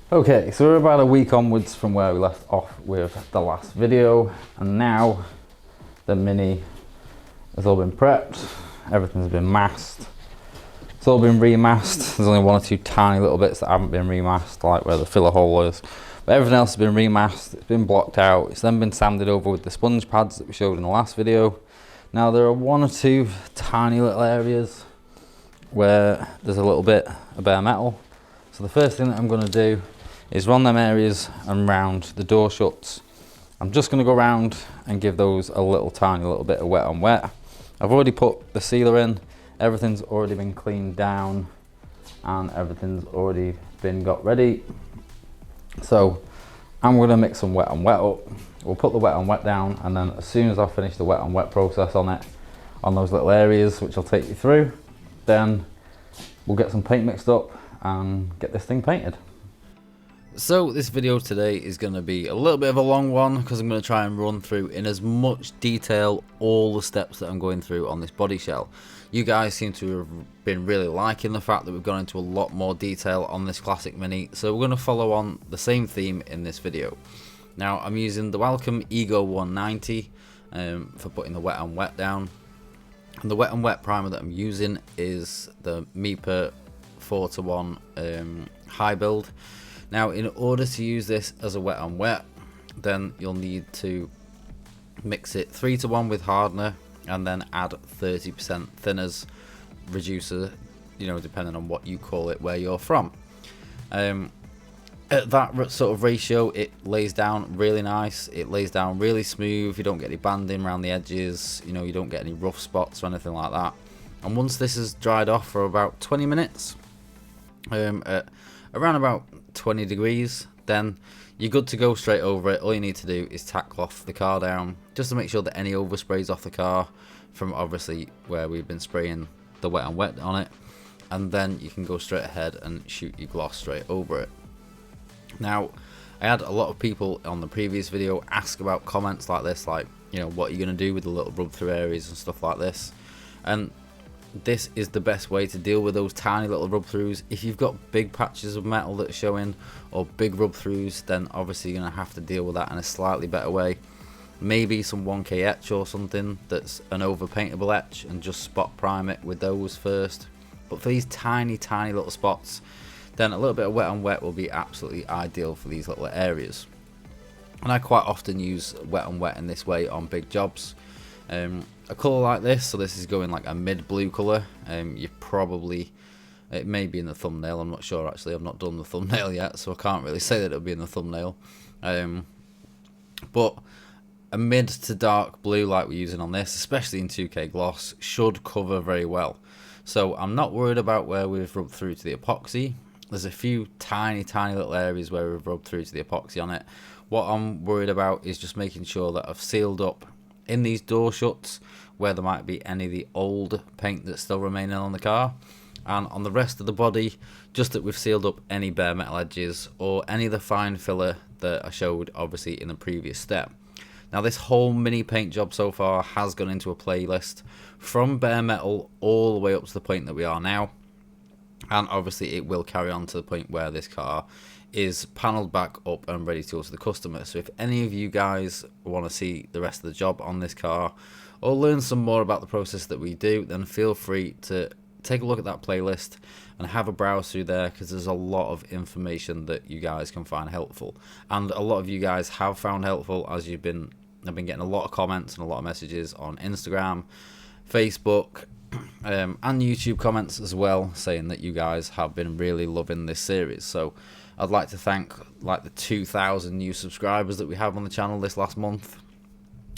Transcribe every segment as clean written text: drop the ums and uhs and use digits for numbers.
Okay, so we're about a week onwards from where we left off with the last video, and now the Mini has all been prepped, everything's been masked, it's all been remasked. There's only one or two tiny little bits that haven't been remasked, like where the filler hole is, but everything else has been remasked, it's been blocked out, it's then been sanded over with the sponge pads that we showed in the last video. Now there are one or two tiny little areas where there's a little bit of bare metal, so the first thing that I'm going to do is run them areas and round the door shuts. I'm just going to go around and give those a little tiny little bit of wet on wet. I've already put the sealer in, everything's already been cleaned down and everything's already been got ready. So I'm going to mix some wet on wet up. We'll put the wet on wet down, and then as soon as I've finished the wet on wet process on it, on those little areas, which I'll take you through, then we'll get some paint mixed up and get this thing painted. So this video today is going to be a little bit of a long one because I'm going to try and run through in as much detail all the steps that I'm going through on this body shell. You guys seem to have been really liking the fact that we've gone into a lot more detail on this classic Mini, so we're going to follow on the same theme in this video. Now I'm using the Wellcome Ego 190 for putting the wet on wet down, and the wet on wet primer that I'm using is the MIPA 4:1 high build. Now in order to use this as a wet on wet, then you'll need to mix it 3:1 with hardener and then add 30% thinners, reducer, you know, depending on what you call it where you're from. At that sort of ratio, it lays down really nice, it lays down really smooth, you don't get any banding around the edges, you know, you don't get any rough spots or anything like that. And once this is dried off for about 20 minutes, at around about 20 degrees, then you're good to go straight over it. All you need to do is tack cloth the car down just to make sure that any oversprays off the car from obviously where we've been spraying the wet and wet on it, and then you can go straight ahead and shoot your gloss straight over it. Now I had a lot of people on the previous video ask about comments like this, like, you know, what are you going to do with the little rub through areas and stuff like this, and this is the best way to deal with those tiny little rub throughs. If you've got big patches of metal that are showing or big rub throughs, then obviously you're going to have to deal with that in a slightly better way. Maybe some 1K etch or something that's an over paintable etch, and just spot prime it with those first. But for these tiny little spots, then a little bit of wet on wet will be absolutely ideal for these little areas. And I quite often use wet on wet in this way on big jobs. A colour like this, so this is going like a mid blue colour, you probably, it may be in the thumbnail, I'm not sure actually, I've not done the thumbnail yet, so I can't really say that it'll be in the thumbnail, but a mid to dark blue like we're using on this, especially in 2K gloss, should cover very well. So I'm not worried about where we've rubbed through to the epoxy. There's a few tiny little areas where we've rubbed through to the epoxy on it. What I'm worried about is just making sure that I've sealed up in these door shuts where there might be any of the old paint that's still remaining on the car, and on the rest of the body, just that we've sealed up any bare metal edges or any of the fine filler that I showed obviously in the previous step. Now this whole mini paint job so far has gone into a playlist from bare metal all the way up to the point that we are now, and obviously it will carry on to the point where this car is panelled back up and ready to go to the customer. So if any of you guys want to see the rest of the job on this car or learn some more about the process that we do, then feel free to take a look at that playlist and have a browse through there, because there's a lot of information that you guys can find helpful, and a lot of you guys have found helpful, as I've been getting a lot of comments and a lot of messages on Instagram, Facebook, and YouTube comments as well, saying that you guys have been really loving this series. So I'd like to thank like the 2,000 new subscribers that we have on the channel this last month.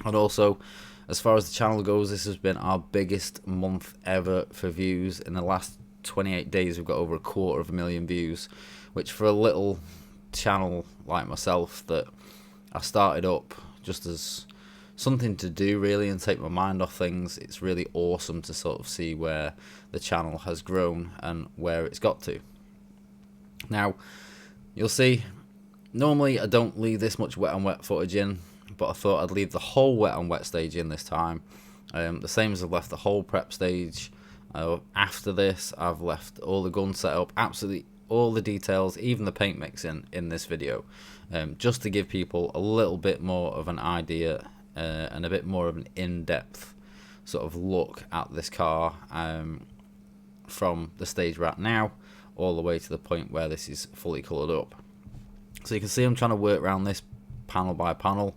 And also, as far as the channel goes, this has been our biggest month ever for views. In the last 28 days we've got over 250,000 views, which for a little channel like myself that I started up just as something to do really and take my mind off things, it's really awesome to sort of see where the channel has grown and where it's got to. Now you'll see, normally I don't leave this much wet on wet footage in, but I thought I'd leave the whole wet on wet stage in this time, the same as I've left the whole prep stage. After this I've left all the guns set up, absolutely all the details, even the paint mixing, in this video, just to give people a little bit more of an idea and a bit more of an in-depth sort of look at this car, from the stage we're at now all the way to the point where this is fully coloured up. So you can see I'm trying to work around this panel by panel.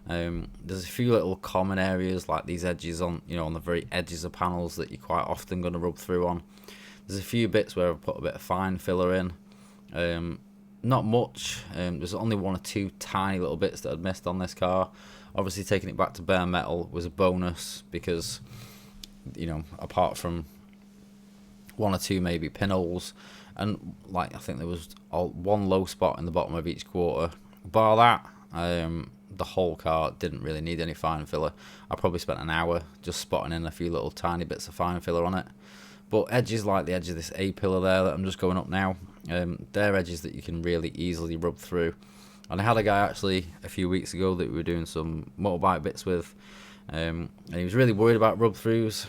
There's a few little common areas like these edges on, on the very edges of panels that you're quite often going to rub through on. There's a few bits where I've put a bit of fine filler in. Not much. There's only one or two tiny little bits that I'd missed on this car. Obviously taking it back to bare metal was a bonus because, apart from one or two maybe pinholes, and like I think there was one low spot in the bottom of each quarter. Bar that, the whole car didn't really need any fine filler. I probably spent an hour just spotting in a few little tiny bits of fine filler on it. But edges like the edge of this A-pillar there that I'm just going up now, they're edges that you can really easily rub through. And I had a guy actually a few weeks ago that we were doing some motorbike bits with, and he was really worried about rub throughs,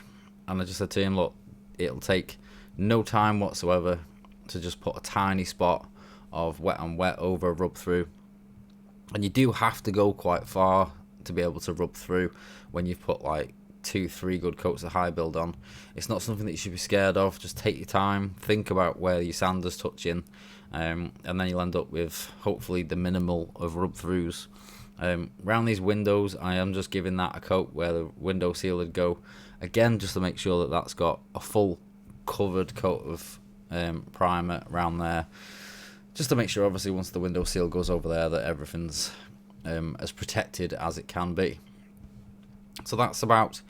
and I just said to him, look, it'll take no time whatsoever to just put a tiny spot of wet on wet over a rub through. And you do have to go quite far to be able to rub through when you've put like 2-3 good coats of high build on. It's not something that you should be scared of. Just take your time, think about where your sander's touching, and then you'll end up with hopefully the minimal of rub throughs. Around these windows, I am just giving that a coat where the window seal would go, again just to make sure that that's got a full covered coat of primer around there, just to make sure obviously once the window seal goes over there that everything's as protected as it can be. So that's about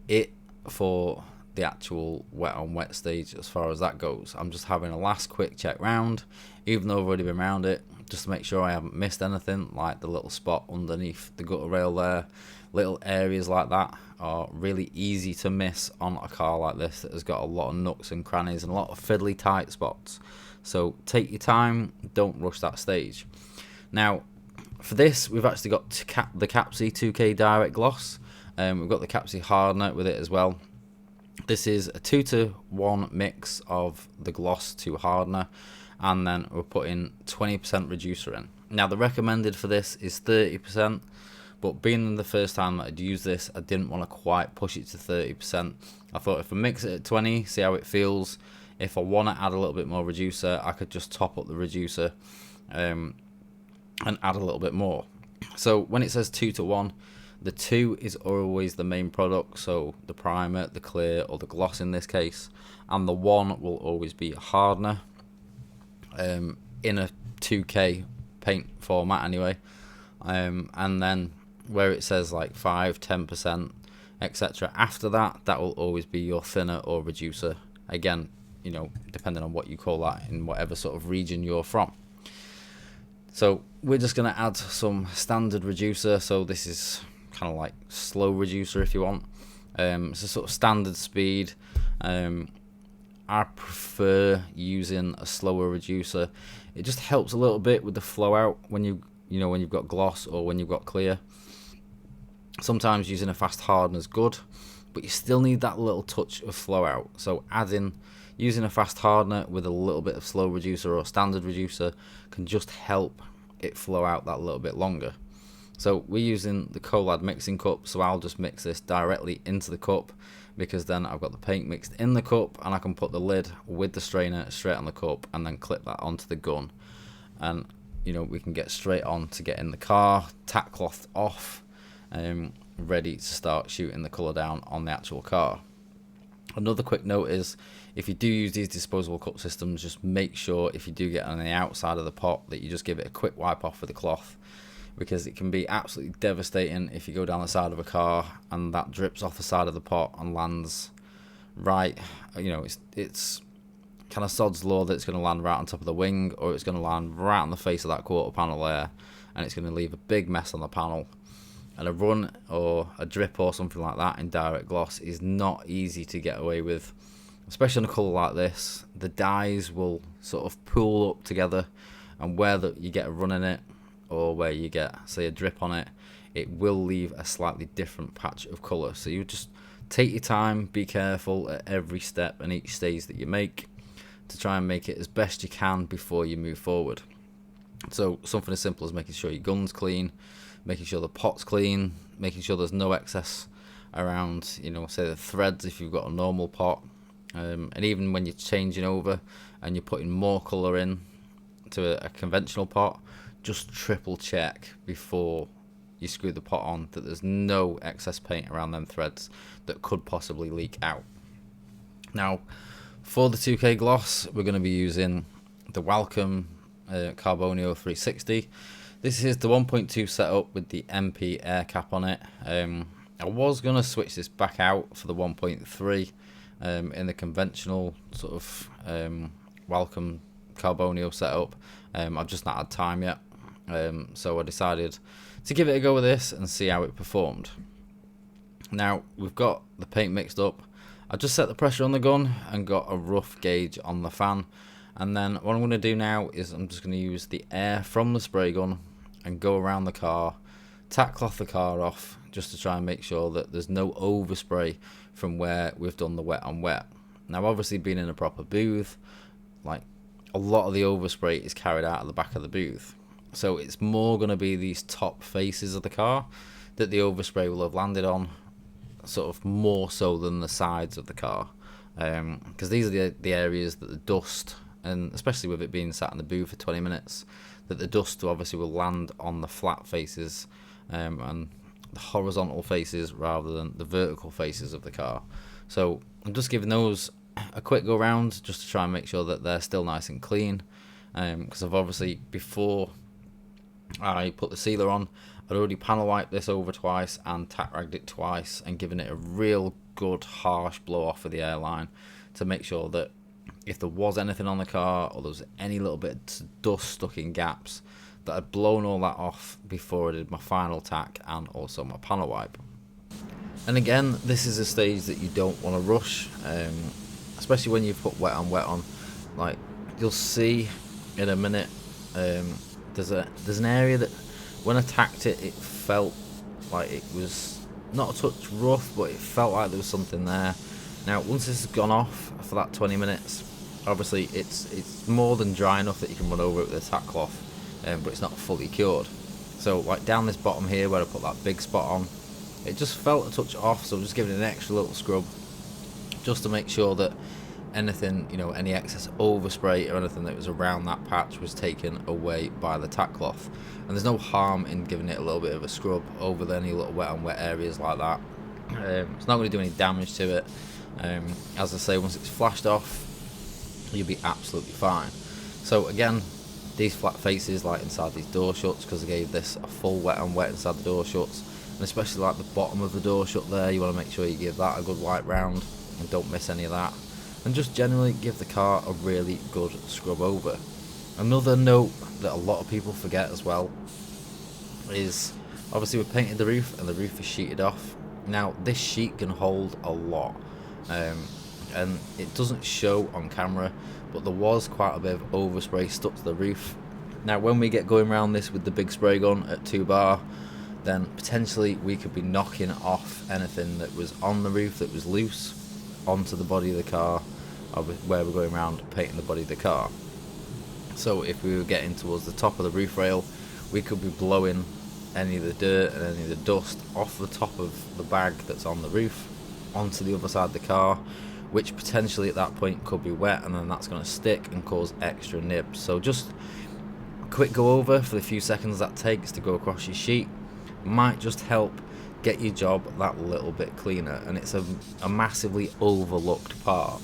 it for the actual wet on wet stage as far as that goes. I'm just having a last quick check round, even though I've already been around it, just to make sure I haven't missed anything, like the little spot underneath the gutter rail there. Little areas like that are really easy to miss on a car like this that has got a lot of nooks and crannies and a lot of fiddly tight spots. So take your time, don't rush that stage. Now for this we've actually got the Kapci 2K Direct Gloss. We've got the Kapci Hardener with it as well. This is a 2-to-1 mix of the gloss to hardener, and then we're putting 20% reducer in. Now the recommended for this is 30%, but being the first time that I'd used this, I didn't want to quite push it to 30%. I thought if I mix it at 20, see how it feels. If I want to add a little bit more reducer, I could just top up the reducer and add a little bit more. So when it says 2-to-1, the 2 is always the main product, so the primer, the clear, or the gloss in this case, and the 1 will always be a hardener in a 2K paint format anyway. And then where it says like 5-10%, etc., after that will always be your thinner or reducer, again, depending on what you call that in whatever sort of region you're from. So we're just going to add some standard reducer. So this is kind of like slow reducer if you want. It's a sort of standard speed. I prefer using a slower reducer. It just helps a little bit with the flow out when when you've got gloss or when you've got clear. Sometimes using a fast hardener is good, but you still need that little touch of flow out. So using a fast hardener with a little bit of slow reducer or standard reducer can just help it flow out that little bit longer. So we're using the Colad mixing cup, so I'll just mix this directly into the cup, because then I've got the paint mixed in the cup and I can put the lid with the strainer straight on the cup and then clip that onto the gun, and we can get straight on to get in the car, tack cloth off, ready to start shooting the colour down on the actual car. Another quick note is, if you do use these disposable cup systems, just make sure if you do get on the outside of the pot that you just give it a quick wipe off with a cloth, because it can be absolutely devastating if you go down the side of a car and that drips off the side of the pot and lands right, it's kind of sod's law that it's going to land right on top of the wing, or it's going to land right on the face of that quarter panel there, and it's going to leave a big mess on the panel. And a run or a drip or something like that in direct gloss is not easy to get away with, especially on a colour like this. The dyes will sort of pool up together, and where you get a run in it, or where you get, say, a drip on it, it will leave a slightly different patch of colour. So you just take your time, be careful at every step and each stage that you make. to try and make it as best you can before you move forward. So something as simple as making sure your gun's clean, making sure the pot's clean, making sure there's no excess around, you know, say the threads if you've got a normal pot, and even when you're changing over and you're putting more colour in to a conventional pot, just triple check before you screw the pot on that there's no excess paint around them threads that could possibly leak out. Now for the 2K gloss, we're going to be using the Welcome Carbonio 360. This is the 1.2 setup with the MP air cap on it. I was going to switch this back out for the 1.3 in the conventional sort of Welcome Carbonio setup. I've just not had time yet, so I decided to give it a go with this and see how it performed. Now we've got the paint mixed up. I just set the pressure on the gun and got a rough gauge on the fan, and then what I'm going to do now is I'm just going to use the air from the spray gun and go around the car, tack cloth the car off, just to try and make sure that there's no overspray from where we've done the wet on wet. Now obviously being in a proper booth, like a lot of the overspray is carried out of the back of the booth, so it's more going to be these top faces of the car that the overspray will have landed on, sort of more so than the sides of the car, because these are the areas that the dust, and especially with it being sat in the booth for 20 minutes, that the dust obviously will land on the flat faces and the horizontal faces rather than the vertical faces of the car. So I'm just giving those a quick go round just to try and make sure that they're still nice and clean, because I've obviously, before I put the sealer on, I'd already panel wiped this over twice and tack ragged it twice and given it a real good harsh blow off of the airline to make sure that if there was anything on the car or there was any little bit of dust stuck in gaps, that I'd blown all that off before I did my final tack and also my panel wipe. And again, this is a stage that you don't want to rush, especially when you put wet on. Like you'll see in a minute, there's an area that when I tacked it, it felt like it was not a touch rough, but it felt like there was something there. Now once this has gone off for that 20 minutes, obviously it's more than dry enough that you can run over it with a tack cloth, but it's not fully cured. So like down this bottom here where I put that big spot on, it just felt a touch off, so I'm just giving it an extra little scrub just to make sure that anything, you know, any excess overspray or anything that was around that patch was taken away by the tack cloth. And there's no harm in giving it a little bit of a scrub over any little wet on wet areas like that. It's not going to do any damage to it. As I say, once it's flashed off, you'll be absolutely fine. So again, these flat faces, like inside these door shuts, because I gave this a full wet on wet inside the door shuts, and especially like the bottom of the door shut there, you want to make sure you give that a good wipe round and don't miss any of that, and just generally give the car a really good scrub over. Another note that a lot of people forget as well is obviously we've painted the roof and the roof is sheeted off. Now this sheet can hold a lot, and it doesn't show on camera, but there was quite a bit of overspray stuck to the roof. Now when we get going around this with the big spray gun at 2 bar, then potentially we could be knocking off anything that was on the roof that was loose onto the body of the car, where we're going around painting the body of the car. So if we were getting towards the top of the roof rail, we could be blowing any of the dirt and any of the dust off the top of the bag that's on the roof onto the other side of the car, which potentially at that point could be wet, and then that's going to stick and cause extra nibs. So just a quick go over for the few seconds that takes to go across your sheet might just help get your job that little bit cleaner, and it's a massively overlooked part.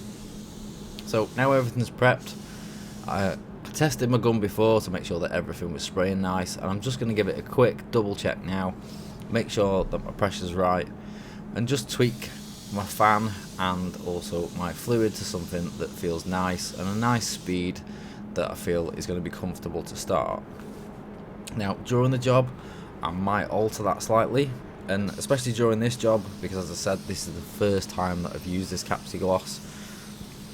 So now everything's prepped. I tested my gun before to make sure that everything was spraying nice, and I'm just going to give it a quick double check now, make sure that my pressure's right, and just tweak my fan and also my fluid to something that feels nice and a nice speed that I feel is going to be comfortable to start. Now during the job I might alter that slightly, and especially during this job, because as I said, this is the first time that I've used this Kapci gloss,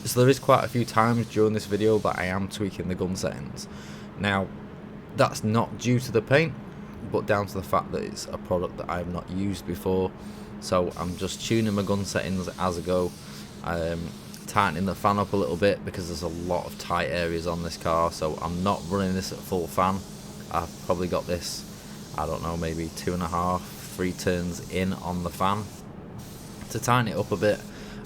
so there is quite a few times during this video that I am tweaking the gun settings. Now that's not due to the paint, but down to the fact that it's a product that I have not used before, so I'm just tuning my gun settings as I go. tightening the fan up a little bit because there's a lot of tight areas on this car, so I'm not running this at full fan. I've probably got this, I don't know, maybe 2.5, 3 turns in on the fan to tighten it up a bit.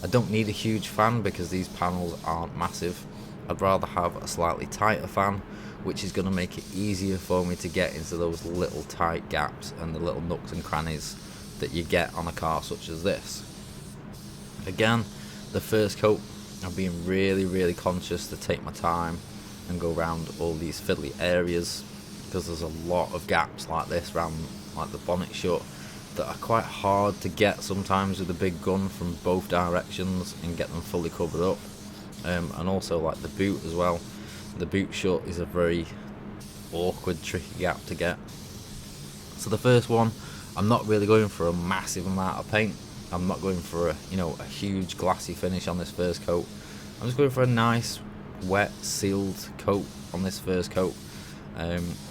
I don't need a huge fan because these panels aren't massive. I'd rather have a slightly tighter fan, which is going to make it easier for me to get into those little tight gaps and the little nooks and crannies that you get on a car such as this. Again, the first coat, I've been really conscious to take my time and go around all these fiddly areas, because there's a lot of gaps like this around like the bonnet shut that are quite hard to get sometimes with a big gun from both directions and get them fully covered up. And also like the boot as well. The boot shut is a very awkward, tricky gap to get. So the first one, I'm not really going for a massive amount of paint. I'm not going for a huge glassy finish on this first coat. I'm just going for a nice wet sealed coat on this first coat,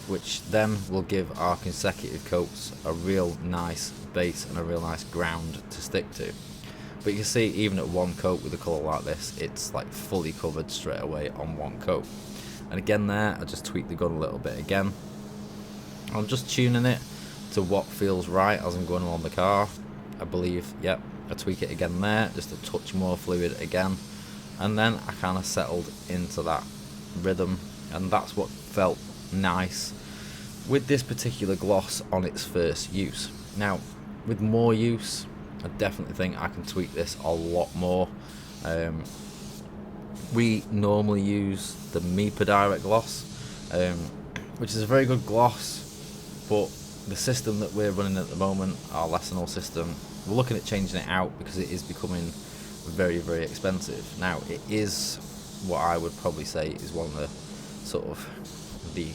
which then will give our consecutive coats a real nice base and a real nice ground to stick to. But you can see even at one coat with a colour like this, it's like fully covered straight away on one coat. And again there, I just tweaked the gun a little bit again. I'm just tuning it to what feels right as I'm going along the car. I believe, yep, I tweak it again there, just a touch more fluid again. And then I kind of settled into that rhythm, and that's what felt nice with this particular gloss on its first use. Now, with more use, I definitely think I can tweak this a lot more. We normally use the MIPA Direct Gloss, which is a very good gloss, but the system that we're running at the moment, our Lessenol system, we're looking at changing it out because it is becoming very expensive. Now, it is what I would probably say is one of the sort of the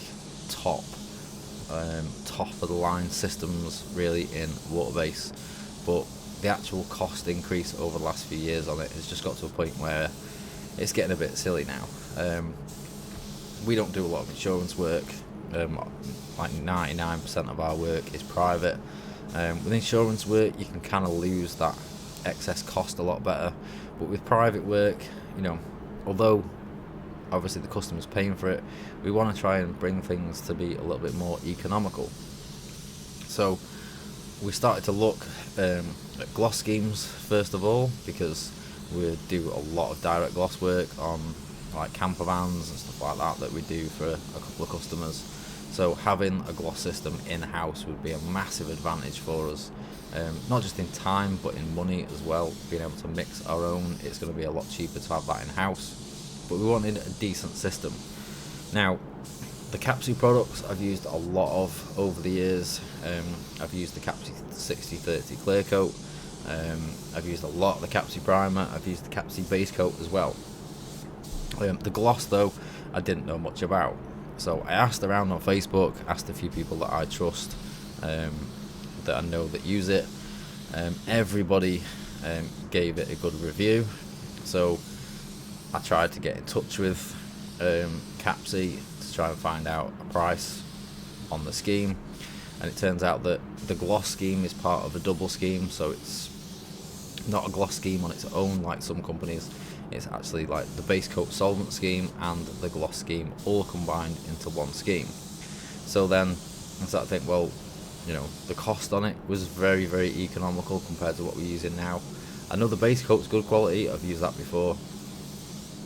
top of the line systems really in water base, but the actual cost increase over the last few years on it has just got to a point where it's getting a bit silly now. We don't do a lot of insurance work. Like 99% of our work is private. With insurance work, you can kind of lose that excess cost a lot better, but with private work, although obviously the customer's paying for it, we want to try and bring things to be a little bit more economical. So we started to look at gloss schemes first of all, because we do a lot of direct gloss work on like camper vans and stuff like that we do for a couple of customers. So having a gloss system in-house would be a massive advantage for us, not just in time but in money as well. Being able to mix our own, it's going to be a lot cheaper to have that in-house, but we wanted a decent system. Now, the Kapci products I've used a lot of over the years. I've used the Kapci 60/30 clear coat, I've used a lot of the Kapci primer, I've used the Kapci base coat as well. The gloss though, I didn't know much about. So I asked around on Facebook, asked a few people that I trust, that I know that use it. Everybody gave it a good review. So I tried to get in touch with Kapci to try and find out a price on the scheme. And it turns out that the gloss scheme is part of a double scheme, so it's not a gloss scheme on its own like some companies. It's actually like the base coat solvent scheme and the gloss scheme all combined into one scheme. So then I started to think, well, the cost on it was very economical compared to what we're using now. I know the base coat's good quality, I've used that before.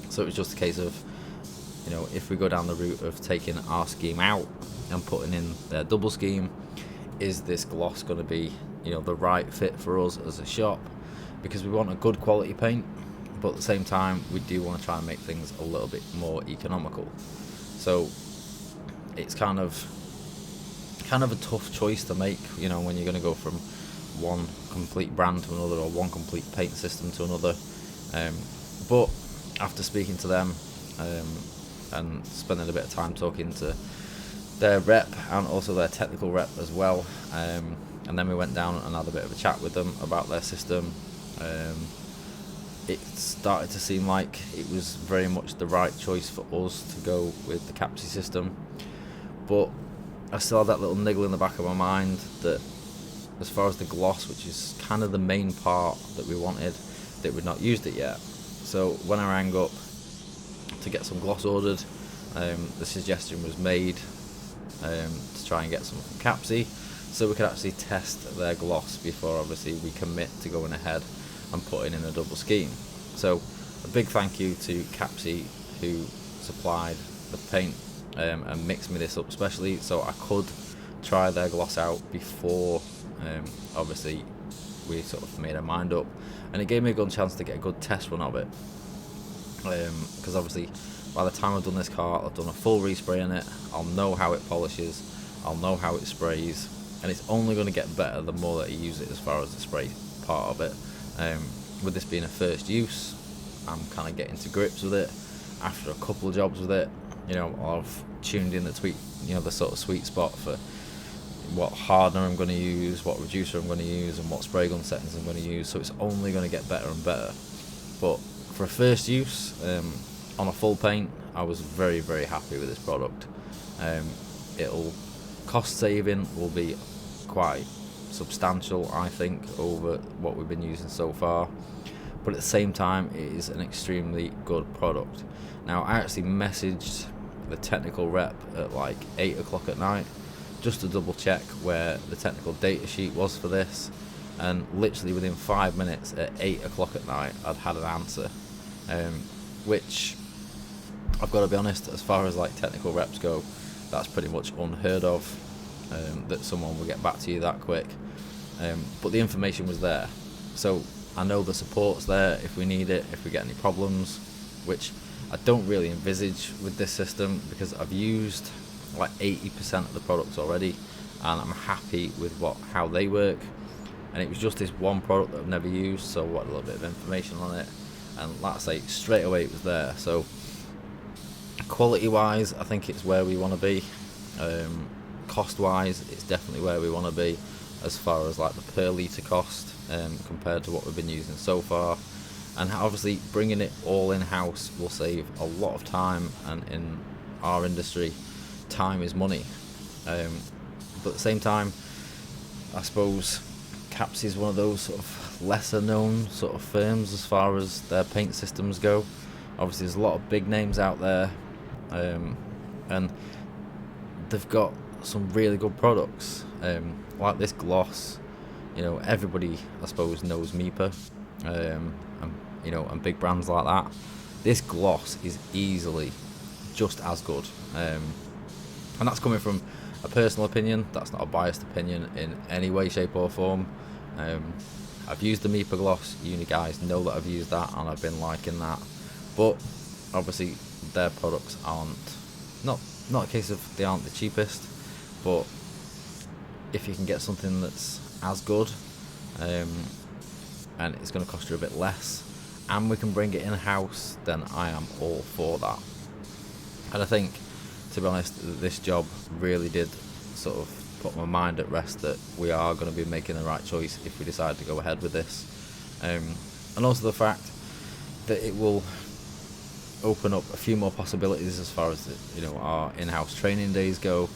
So it was just a case of, if we go down the route of taking our scheme out and putting in their double scheme, is this gloss going to be, the right fit for us as a shop? Because we want a good quality paint, but at the same time we do want to try and make things a little bit more economical. So it's kind of a tough choice to make, when you're going to go from one complete brand to another, or one complete paint system to another. But after speaking to them and spending a bit of time talking to their rep and also their technical rep as well, and then we went down and had a bit of a chat with them about their system, it started to seem like it was very much the right choice for us to go with the Kapci system. But I still had that little niggle in the back of my mind that as far as the gloss, which is kind of the main part that we wanted, that we'd not used it yet. So when I rang up to get some gloss ordered, the suggestion was made to try and get some from Kapci, so we could actually test their gloss before obviously we commit to going ahead and putting in a double scheme. So a big thank you to Kapci, who supplied the paint and mixed me this up specially so I could try their gloss out before obviously we sort of made our mind up, and it gave me a good chance to get a good test run of it, because obviously by the time I've done this car, I've done a full respray in it, I'll know how it polishes, I'll know how it sprays, and it's only going to get better the more that you use it as far as the spray part of it. With this being a first use, I'm kind of getting to grips with it after a couple of jobs with it. You know, I've tuned in the sort of sweet spot for what hardener I'm going to use, what reducer I'm going to use, and what spray gun settings I'm going to use, so it's only going to get better and better. But for a first use, on a full paint, I was very, very happy with this product. It'll cost saving will be quite substantial, I think, over what we've been using so far, but at the same time it is an extremely good product. Now, I actually messaged the technical rep at like 8 o'clock at night just to double check where the technical data sheet was for this, and literally within 5 minutes at 8 o'clock at night I'd had an answer, which I've got to be honest, as far as like technical reps go, that's pretty much unheard of, that someone will get back to you that quick, but the information was there, so I know the support's there if we need it, if we get any problems, which I don't really envisage with this system because I've used like 80% of the products already and I'm happy with how they work, and it was just this one product that I've never used, so what, a little bit of information on it, and like I say, straight away it was there. So quality wise, I think it's where we want to be. Cost wise, it's definitely where we want to be as far as like the per litre cost, compared to what we've been using so far, and obviously bringing it all in-house will save a lot of time, and in our industry time is money, but at the same time I suppose Kapci is one of those sort of lesser known sort of firms as far as their paint systems go. Obviously there's a lot of big names out there, and they've got some really good products, like this gloss. You know, everybody I suppose knows Mipa, and you know, and big brands like that. This gloss is easily just as good, and that's coming from a personal opinion. That's not a biased opinion in any way, shape or form. I've used the Mipa gloss, you guys know that I've used that and I've been liking that, but obviously their products aren't, not a case of they aren't the cheapest, but if you can get something that's as good, and it's going to cost you a bit less, and we can bring it in-house, then I am all for that. And I think, to be honest, this job really did sort of put my mind at rest that we are going to be making the right choice if we decide to go ahead with this, and also the fact that it will open up a few more possibilities as far as our in-house training days go,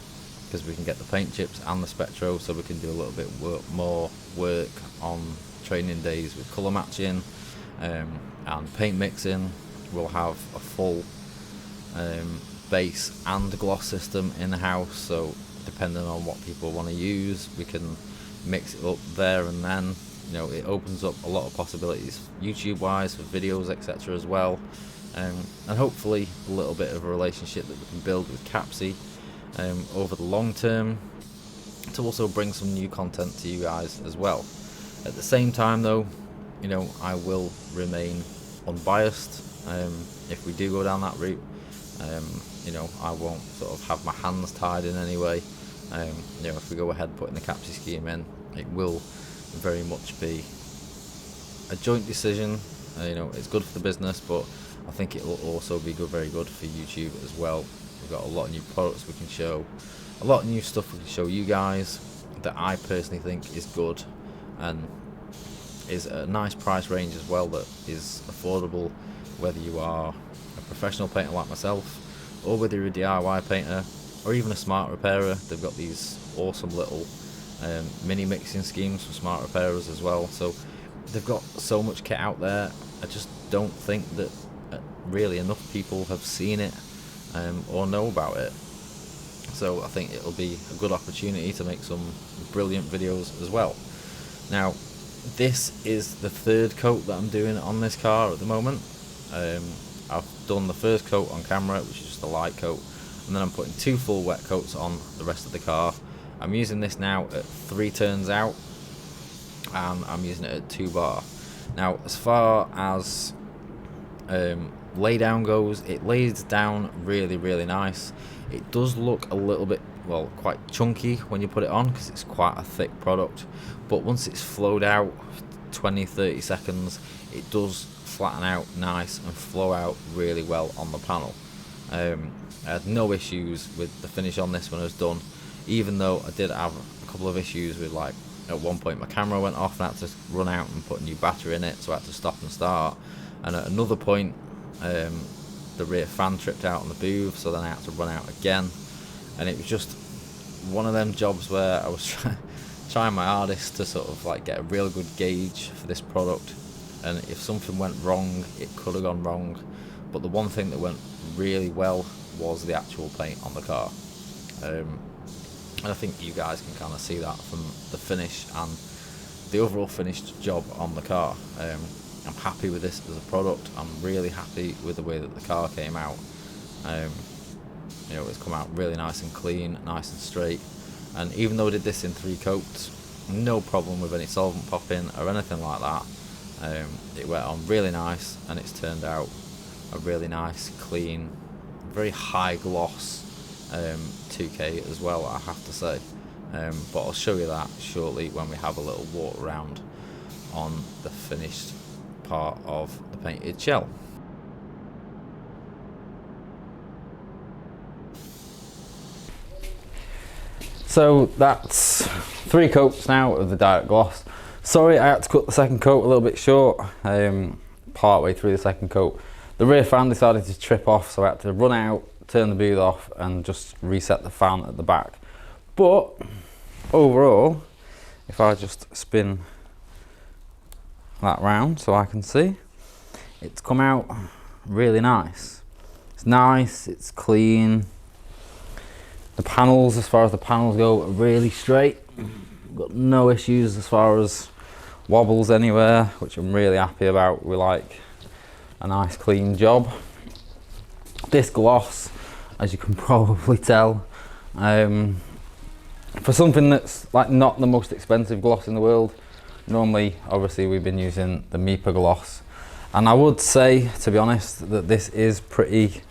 because we can get the paint chips and the Spectro, so we can do a little bit more work on training days with colour matching, and paint mixing. We'll have a full base and gloss system in the house, so depending on what people want to use, we can mix it up there and then. It opens up a lot of possibilities YouTube wise for videos, etc. as well, and hopefully a little bit of a relationship that we can build with Kapci over the long term, to also bring some new content to you guys as well. At the same time though, I will remain unbiased. If we do go down that route, I won't sort of have my hands tied in any way. If we go ahead putting the Kapci scheme in, it will very much be a joint decision. It's good for the business, but I think it will also be very good for YouTube as well. We've got a lot of new products we can show, a lot of new stuff we can show you guys that I personally think is good and is a nice price range as well, that is affordable, whether you are a professional painter like myself, or whether you're a DIY painter, or even a smart repairer. They've got these awesome little mini mixing schemes for smart repairers as well. So they've got so much kit out there, I just don't think that really enough people have seen it or know about it. So I think it'll be a good opportunity to make some brilliant videos as well. Now, this is the third coat that I'm doing on this car at the moment. I've done the first coat on camera, which is just a light coat, and then I'm putting 2 full wet coats on the rest of the car. I'm using this now at 3 turns out, and I'm using it at 2 bar. Now, as far as lay down goes, it lays down really nice. It does look a little bit, well, quite chunky when you put it on because it's quite a thick product, but once it's flowed out 20-30 seconds, it does flatten out nice and flow out really well on the panel. I had no issues with the finish on this when it was done, even though I did have a couple of issues with, like, at one point my camera went off and I had to run out and put a new battery in it, so I had to stop and start. And at another point, the rear fan tripped out on the booth, so then I had to run out again. And it was just one of them jobs where I was trying my hardest to sort of like get a real good gauge for this product. And if something went wrong, it could have gone wrong. But the one thing that went really well was the actual paint on the car. And I think you guys can kind of see that from the finish and the overall finished job on the car. I'm happy with this as a product. I'm really happy with the way that the car came out. You know, it's come out really nice and clean, nice and straight. And even though I did this in 3 coats, no problem with any solvent popping or anything like that. It went on really nice, and it's turned out a really nice, clean, very high gloss 2K as well, I have to say. But I'll show you that shortly when we have a little walk around on the finished part of the painted shell. So that's 3 coats now of the direct gloss. Sorry, I had to cut the second coat a little bit short, part way through the second coat. The rear fan decided to trip off, so I had to run out, turn the booth off and just reset the fan at the back. But overall, if I just spin that round so I can see, it's come out really nice. It's nice, it's clean. The panels, as far as the panels go, are really straight. Got no issues as far as wobbles anywhere, which I'm really happy about. We like a nice clean job. This gloss, as you can probably tell, for something that's like not the most expensive gloss in the world, normally obviously we've been using the Mipa gloss, and I would say, to be honest, that this is pretty,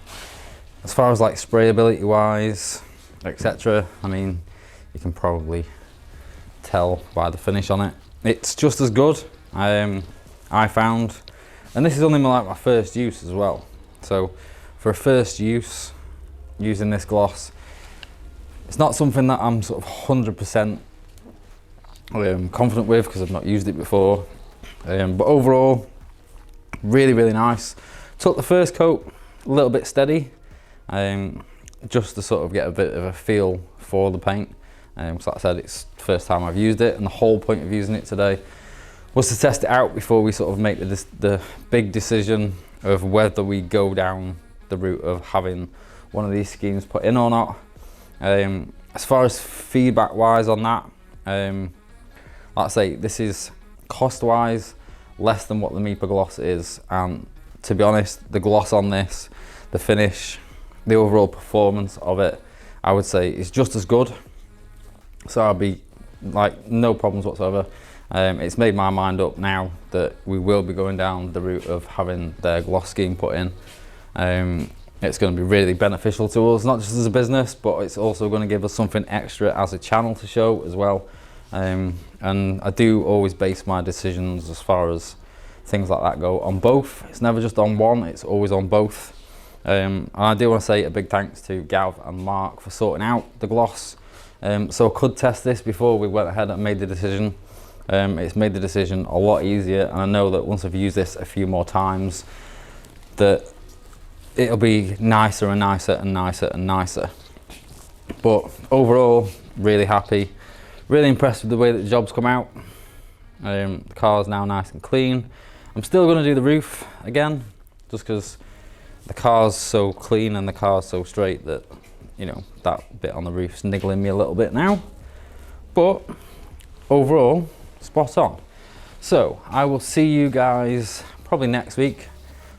as far as like sprayability wise, etc. I mean, you can probably tell by the finish on it. It's just as good, I found, and this is only my first use as well. So for a first use, using this gloss, it's not something that I'm sort of 100% confident with because I've not used it before. But overall, really nice. Took the first coat a little bit steady, just to sort of get a bit of a feel for the paint. So like I said, it's the first time I've used it, and the whole point of using it today was to test it out before we sort of make the big decision of whether we go down the route of having one of these schemes put in or not. As far as feedback wise on that, like I say, this is cost wise less than what the Mipa gloss is, and to be honest, the gloss on this, the finish, the overall performance of it, I would say is just as good. So I'll be like, no problems whatsoever. It's made my mind up now that we will be going down the route of having their gloss scheme put in. It's going to be really beneficial to us, not just as a business, but it's also going to give us something extra as a channel to show as well. And I do always base my decisions as far as things like that go on both. It's never just on one, it's always on both. And I do want to say a big thanks to Gav and Mark for sorting out the gloss. So I could test this before we went ahead and made the decision. It's made the decision a lot easier, and I know that once I've used this a few more times, that it'll be nicer and nicer and nicer and nicer. But overall, really happy, really impressed with the way that the job's come out. The car's now nice and clean, I'm still going to do the roof again, just because the car's so clean and the car's so straight that, you know, that bit on the roof's niggling me a little bit now. But overall, spot on. So I will see you guys probably next week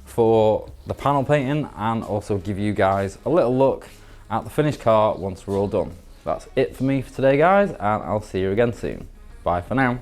for the panel painting, and also give you guys a little look at the finished car once we're all done. That's it for me for today, guys, and I'll see you again soon. Bye for now.